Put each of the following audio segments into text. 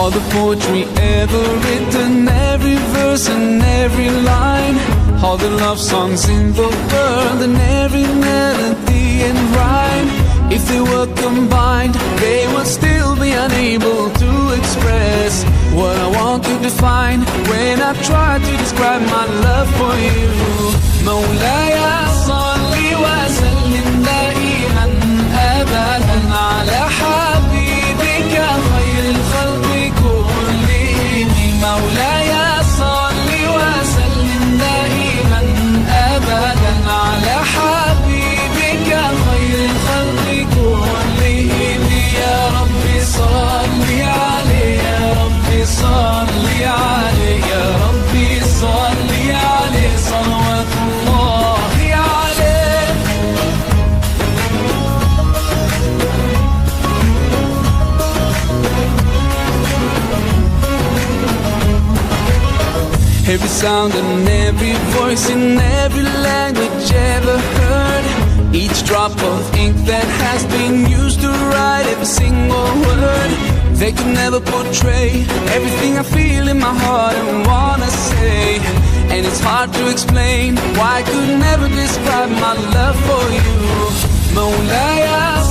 all the poetry ever written, every verse and every line, all the love songs in the world and every melody and rhyme. If they were combined, they would still be unable to express what I want to define when I try to describe my love for you. مولاي صلي وسلم دائما أبدا على حبيبك خير الخلق كلهم. مولاي صلي وسلم دائما أبدا على حبيبك خير الخلق كلهم. يا ربي صل عليه، يا ربي صل عليه، يا ربي صل عليه صلوات الله عليه. Every sound and every voice in every language ever heard, each drop of ink that has been used to write every single word, they could never portray everything I feel in my heart and wanna say. And it's hard to explain why I could never describe my love for you. مولاي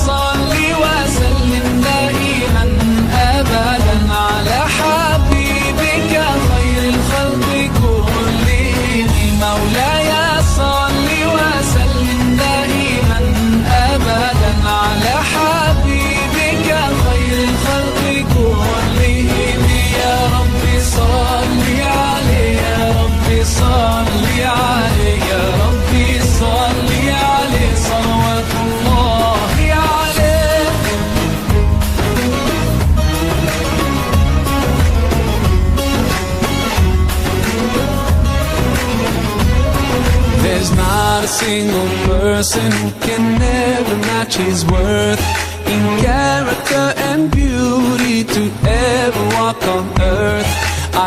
صلي وسلم دائما أبدا على حبيبك خير الخلق كلهم. مولاي صلي وسلم دائما أبدا على حبيبك خير الخلق كلهم. يا ربي صل عليه، يا ربي صل عليه، يا ربي صل عليه صلوات الله عليه. There's not a single person who can ever match his worth in character and beauty to ever walk on earth.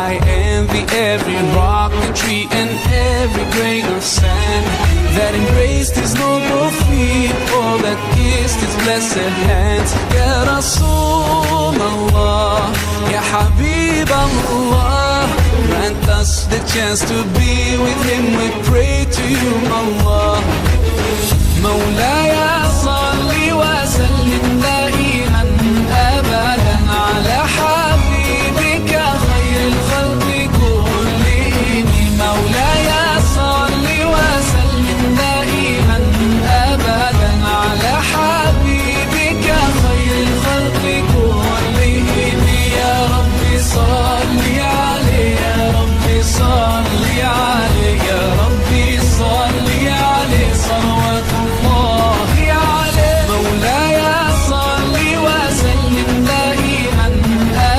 I envy every rock and tree and every grain of sand that embraced his noble feet or that kissed his blessed hands. Ya Rasulullah, Ya Habib Allah, grant us the chance to be with him, we pray to you Allah. مولاي صلي وسلم دائما أبدا على حبيبك خير الخلق كلهم. مولاي صلي وسلم دائما أبدا على حبيبك خير الخلق كلهم. يا ربي صل عليه، يا ربي صل عليه، يا ربي صل عليه صلوات الله عليه. مولاي صل وسلم دائما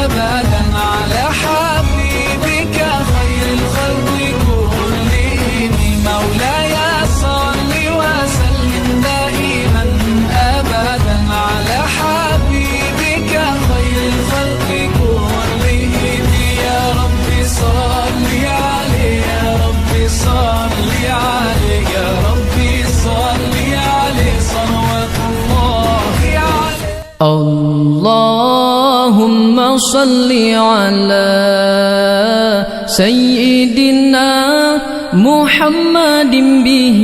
أبدا على حبيبك خير الخلق كلهم. مولاي صل وسلم دائما أبدا على حبيبك خير الخلق كلهم. يا ربي صل عليه، يا ربي صل عليه، يا ربي صل عليه صلوات الله عليه. اللهم صل على سيدنا محمد به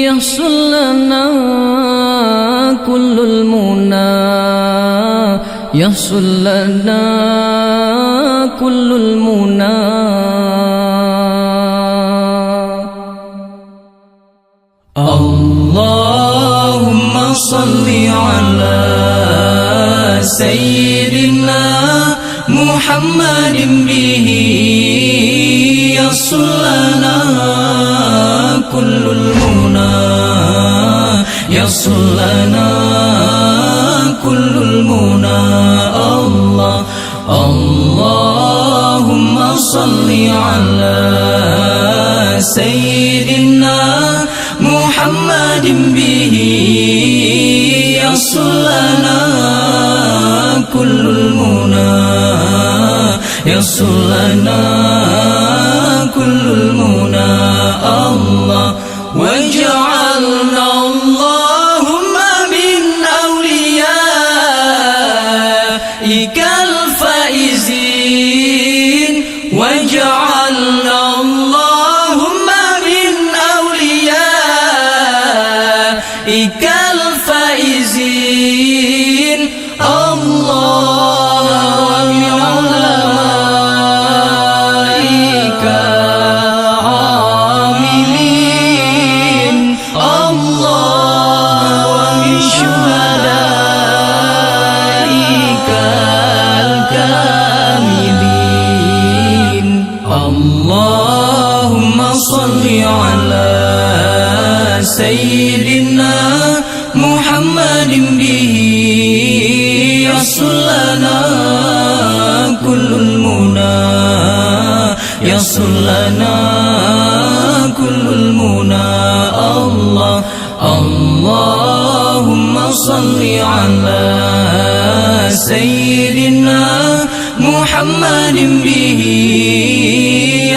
يحصل لنا كل المنى، يحصل لنا كل المنى. اللهم صل على سيدنا محمد به يحصل لنا كل المنى، يحصل لنا كل المنى. الله اللهم صل على سيدنا محمد به يحصل لنا كل المنى، يحصل لنا كل المنى. الله واجعلنا اللهم من أوليائك الفائزين الله ومن علمائك عاملين الله ومن شهدائك الكاملين اللهم صل على سيدنا محمد به يصل لنا كل المنى يصل لنا كل المنى الله اللهم صل على سيدنا محمد به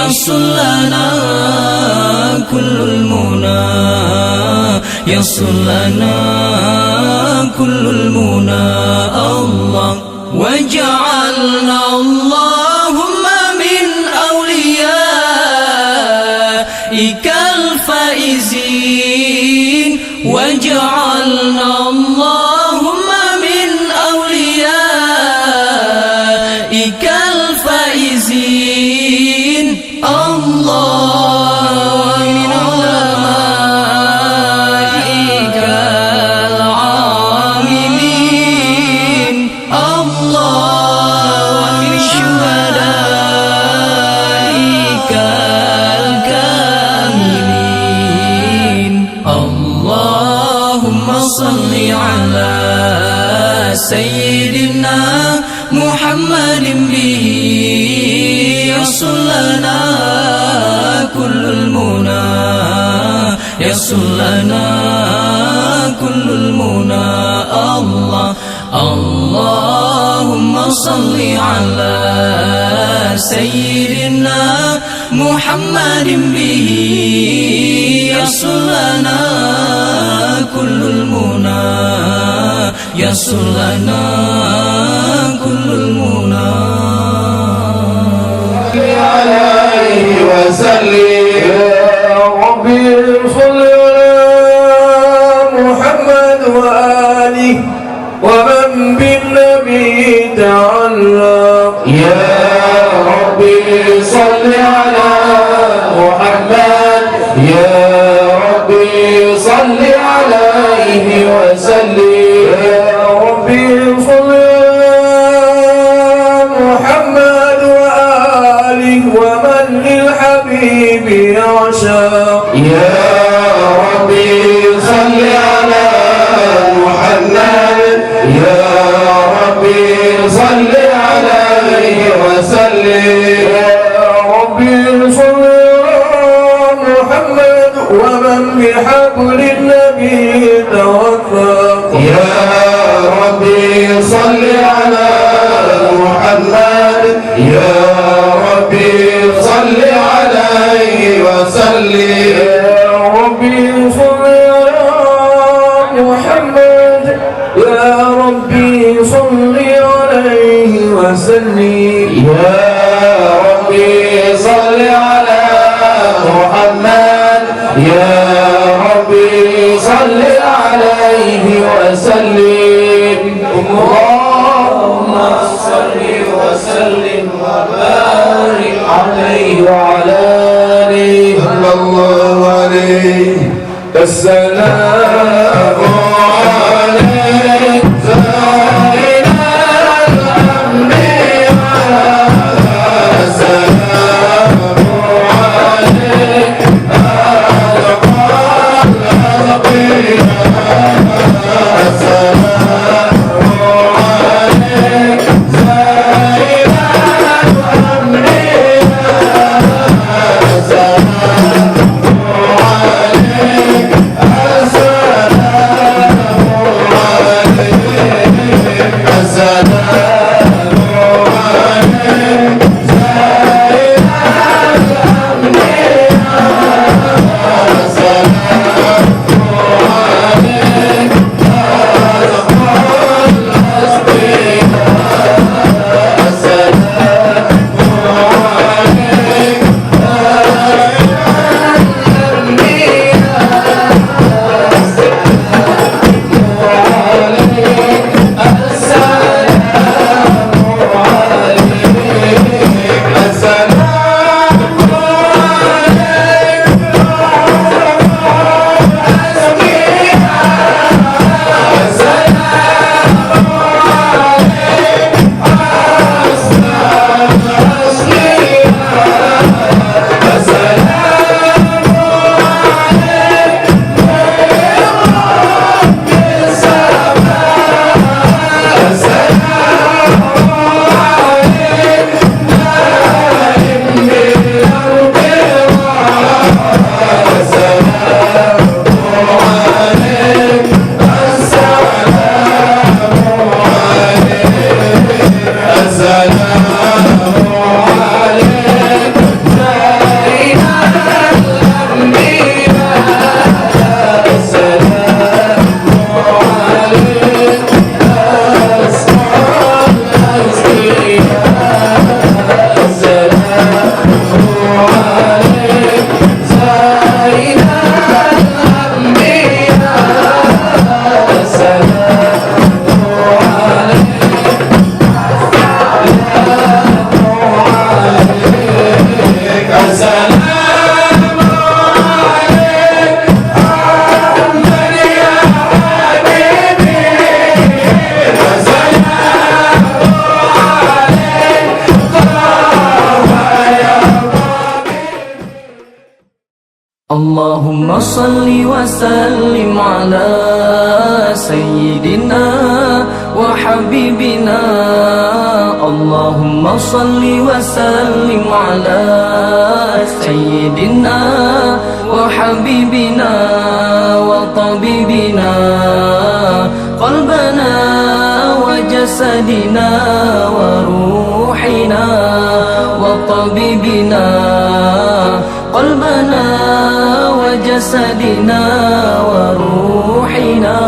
يصل لنا كل المنى يصل لنا كل المنى الله وجعلنا اللهم من أوليائك الفائزين وجعلنا اللهم من أوليائك الفائزين الله ومن علمائك العاملين الله ومن شهدائك الكاملين اللهم صل على سيدنا محمد به يصل لنا كل المنى يصل لنا كل المنى الله اللهم صل على سيدنا محمد به يصل لنا كل المنى يصل لنا كل المنى عليه وسلم يا ربي صل على محمد وآله ومن بالنبي تعلق يا ربي صل على محمد يا ربي صل عليه وسلم يا ربي صل على محمد وآله ومن للحبيب يعشق يا ربي صل على محمد يا ربي صل عليه وسلم يا ربي صل على محمد ومن بحبل النبي توفق يا ربي صل على محمد يا ربي صل عليه وسلم يا ربي صل على محمد يا ربي صل عليه وسلم يا ربي صل على محمد يا ربي صل عليه وسلم اللهم صل وسلم وبارك عليه وعلى آله صلى الله عليه السلام عليك زين الأنبياء السلام عليك السلام Allahumma salli wa sallim ala sayyidina wa habibina. Allahumma salli wa sallim ala sayyidina wa habibina wa tabibina qalbana wa jasadina wa ruhina wa tabibina qalbana wa jasadina wa ruhina.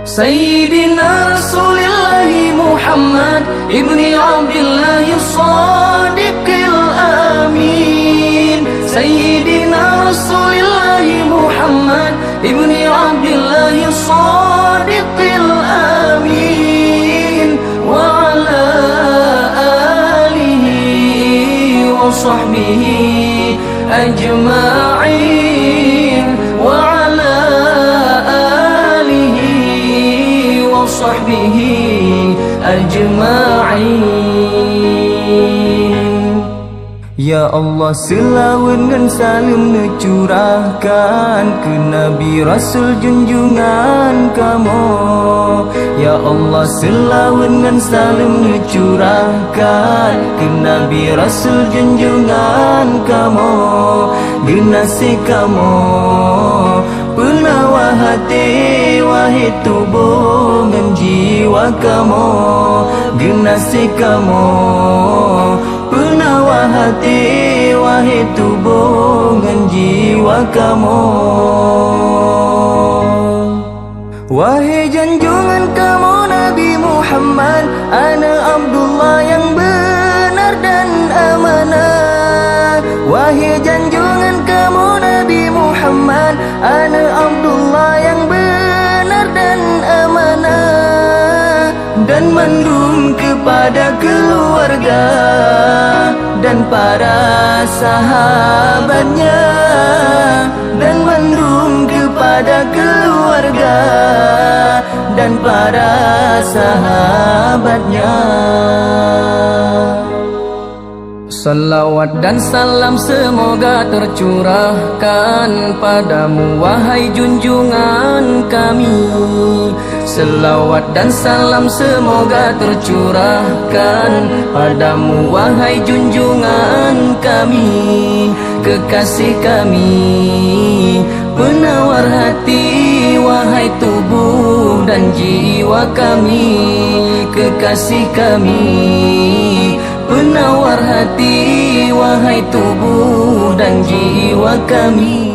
Sayyidina Rasulillahi Muhammad ibni Abdillahi Sadiqil Amin. Sayyidina Rasulillahi Muhammad ibni Abdillahi Sadiqil Amin. Wa ala alihi wa sahbihi ajma'in. Wa ala alihi wa sahbihi ajma'in. Ya Allah, selawat dan salam curahkan ke Nabi Rasul junjungan kamu. Ya Allah, selawat dan salam curahkan ke Nabi Rasul junjungan kamu. Generasi kamu penawar hati, wahai tubuh dan jiwa kamu. Generasi kamu penawar hati, wahai tubuh dan jiwa kamu. Wahai junjungan kamu Nabi Muhammad, ana Abdullah yang benar dan amanah. Wahai junjungan kamu Nabi Muhammad, ana Abdullah yang benar dan amanah. Dan mandum kepada keluarga dan para sahabatnya. Dan mandum kepada keluarga dan para sahabatnya. Salawat dan salam semoga tercurahkan padamu, wahai junjungan kami. Selawat dan salam semoga tercurahkan padamu, wahai junjungan kami. Kekasih kami, penawar hati, wahai tubuh dan jiwa kami. Kekasih kami, penawar hati, wahai tubuh dan jiwa kami.